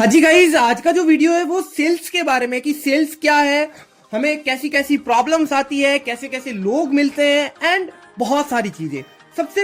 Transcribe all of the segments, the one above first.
हाँ जी गाइज, आज का जो वीडियो है वो सेल्स के बारे में कि सेल्स क्या है, हमें कैसी कैसी प्रॉब्लम्स आती है, कैसे कैसे लोग मिलते हैं एंड बहुत सारी चीजें। सबसे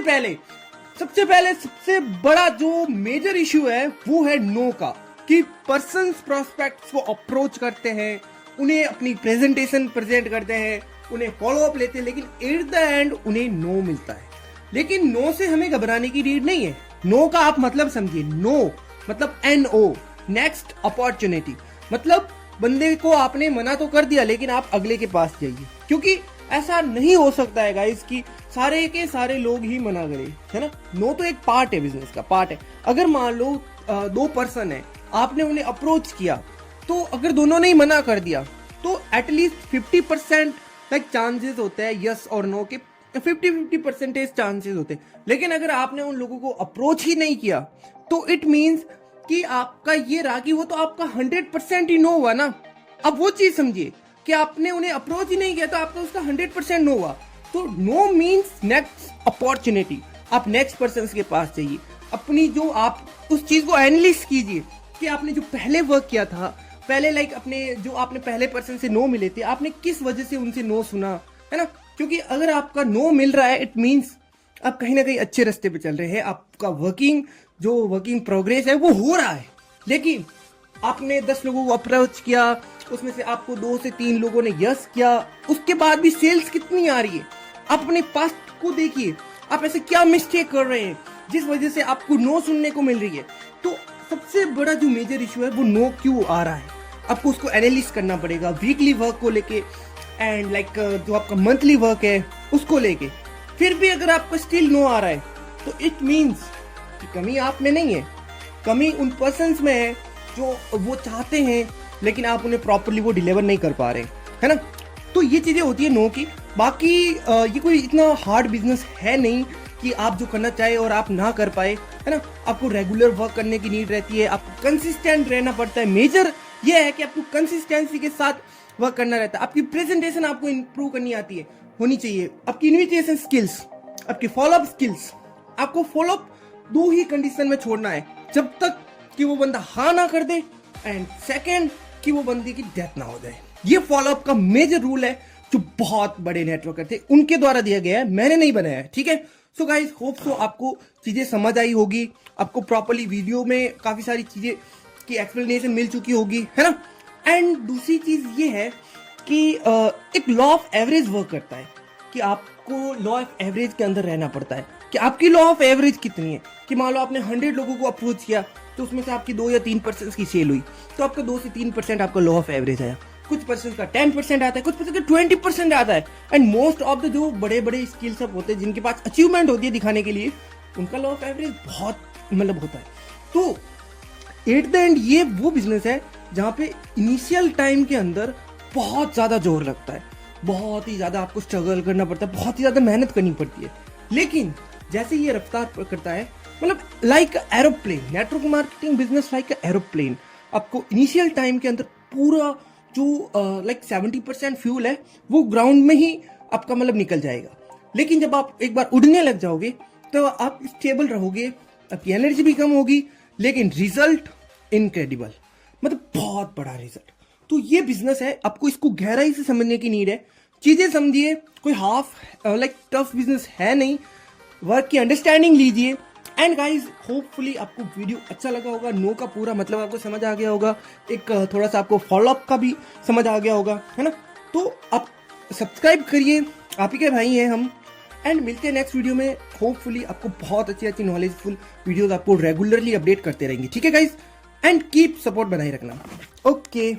बड़ा जो मेजर इशू है वो है नो का, कि पर्सन्स प्रोस्पेक्ट्स को अप्रोच करते हैं, उन्हें अपनी प्रेजेंटेशन प्रेजेंट करते हैं, उन्हें फॉलो अप लेते हैं, लेकिन एट द एंड उन्हें नो मिलता है। लेकिन नो से हमें घबराने की नीड नहीं है। नो का आप मतलब समझिए, नो मतलब NO, नेक्स्ट अपॉर्चुनिटी। मतलब बंदे को आपने मना तो कर दिया लेकिन आप अगले के पास जाइए, क्योंकि ऐसा नहीं हो सकता है गाइस कि सारे के सारे लोग ही मना करें, है ना। नो तो एक पार्ट है, बिजनेस का पार्ट है। अगर मान लो दो पर्सन है, आपने उन्हें अप्रोच किया, तो अगर दोनों ने ही मना कर दिया तो एटलीस्ट 50% लाइक चांसेस होते हैं यस और नो के, 50-50% चांसेस होते हैं। लेकिन अगर आपने उन लोगों को अप्रोच ही नहीं किया तो इट मीन्स कि आपका ये रहा कि वो तो आपका 100% ही नो हुआ ना। अब वो चीज समझिए कि आपने उन्हें अप्रोच ही नहीं किया तो आपका उसका 100% नो हुआ। तो नो मीन्स नेक्स्ट अपॉर्चुनिटी, आप नेक्स्ट पर्सन के पास जाइए, अपनी जो आप उस चीज को एनालिसिस कीजिए कि आपने जो पहले वर्क किया था, पहले लाइक अपने जो आपने पहले पर्सन से नो मिले थे, आपने किस वजह से उनसे नो सुना, है ना। क्योंकि अगर आपका नो मिल रहा है इट मीन्स आप कहीं ना कहीं अच्छे रास्ते पे चल रहे हैं, आपका वर्किंग प्रोग्रेस है वो हो रहा है। लेकिन आपने 10 लोगों को अप्रोच किया, उसमें से आपको 2 से 3 लोगों ने यस किया, उसके बाद भी सेल्स कितनी आ रही है। आप अपने पास्ट को देखिए, आप ऐसे क्या मिस्टेक कर रहे हैं जिस वजह से आपको नो सुनने को मिल रही है। तो सबसे बड़ा जो मेजर इशू है वो नो क्यों आ रहा है, आपको उसको एनालिसिस करना पड़ेगा, वीकली वर्क को लेके एंड लाइक जो आपका मंथली वर्क है उसको लेके। फिर भी अगर आपको स्टिल नो आ रहा है तो इट मीन्स कि कमी आप में नहीं है, कमी उन पर्सन्स में है जो वो चाहते हैं लेकिन आप उन्हें प्रॉपरली वो डिलीवर नहीं कर पा रहे, है ना। तो ये चीजें होती है नो की। बाकी ये कोई इतना हार्ड बिजनेस है नहीं कि आप जो करना चाहे और आप ना कर पाए, है ना। आपको रेगुलर वर्क करने की नीड रहती है, आपको कंसिस्टेंट रहना पड़ता है। मेजर ये है कि आपको कंसिस्टेंसी के साथ वर्क करना रहता है। आपकी प्रेजेंटेशन आपको इंप्रूव करनी आती है, होनी चाहिए, आपकी इन्विटेशन स्किल्स, आपकी फॉलोअप स्किल्स। आपको फॉलोअप 2 ही कंडीशन में छोड़ना है, जब तक कि वो बंदा हाँ ना कर दे एंड सेकंड कि वो बंदी की डेथ ना हो जाए। ये फॉलोअप का मेजर रूल है जो बहुत बड़े नेटवर्कर थे उनके द्वारा दिया गया है, मैंने नहीं बनाया है, ठीक है। सो गाइस, होप सो आपको चीजें समझ आई होगी, आपको प्रॉपर्ली वीडियो में काफी सारी चीजें की एक्सप्लेनेशन मिल चुकी होगी, है ना। एंड दूसरी चीज ये है कि एक लॉ ऑफ एवरेज वर्क करता है, कि आपको लॉ ऑफ एवरेज के अंदर रहना पड़ता है कि आपकी लॉ ऑफ एवरेज कितनी है। कि मान लो आपने 100 लोगों को अप्रोच किया तो उसमें से आपकी 2 या 3% की सेल हुई, तो आपका 2 से 3% आपका लॉ ऑफ एवरेज आया। कुछ पर्सन का 10% आता है, कुछ पर्सन का 20% आता है। एंड मोस्ट ऑफ द जो बड़े बड़े स्किल्स अप होते हैं, जिनके पास अचीवमेंट होती है दिखाने के लिए, उनका लॉ ऑफ एवरेज बहुत मतलब होता है। तो एट द एंड ये वो बिजनेस है जहां पे इनिशियल टाइम के अंदर बहुत ज्यादा जोर लगता है, बहुत ही ज्यादा आपको स्ट्रगल करना पड़ता है, बहुत ही ज्यादा मेहनत करनी पड़ती है। लेकिन जैसे ये रफ्तार करता है, मतलब like aeroplane, network marketing business like aeroplane, आपको इनिशियल टाइम के अंदर पूरा जो लाइक 70% फ्यूल है वो ग्राउंड में ही आपका मतलब निकल जाएगा। लेकिन जब आप एक बार उड़ने लग जाओगे तो आप स्टेबल रहोगे, आपकी एनर्जी भी कम होगी, लेकिन रिजल्ट इनक्रेडिबल, मतलब बहुत बड़ा रिजल्ट। तो ये बिजनेस है, आपको इसको गहराई से समझने की नीड है, चीजें समझिए, कोई हाफ लाइक टफ बिजनेस है नहीं, वर्क की अंडरस्टैंडिंग लीजिए। एंड गाइज, होपफुली आपको वीडियो अच्छा लगा होगा, नो का पूरा मतलब आपको समझ आ गया होगा, एक थोड़ा सा आपको फॉलोअप का भी समझ आ गया होगा, है ना। तो आप सब्सक्राइब करिए, आप ही के भाई हैं हम, एंड मिलते हैं नेक्स्ट वीडियो में। होपफुली आपको बहुत अच्छी नॉलेजफुल वीडियोस आपको रेगुलरली अपडेट करते रहेंगे, ठीक है गाइज। एंड कीप सपोर्ट बनाए रखना। ओके।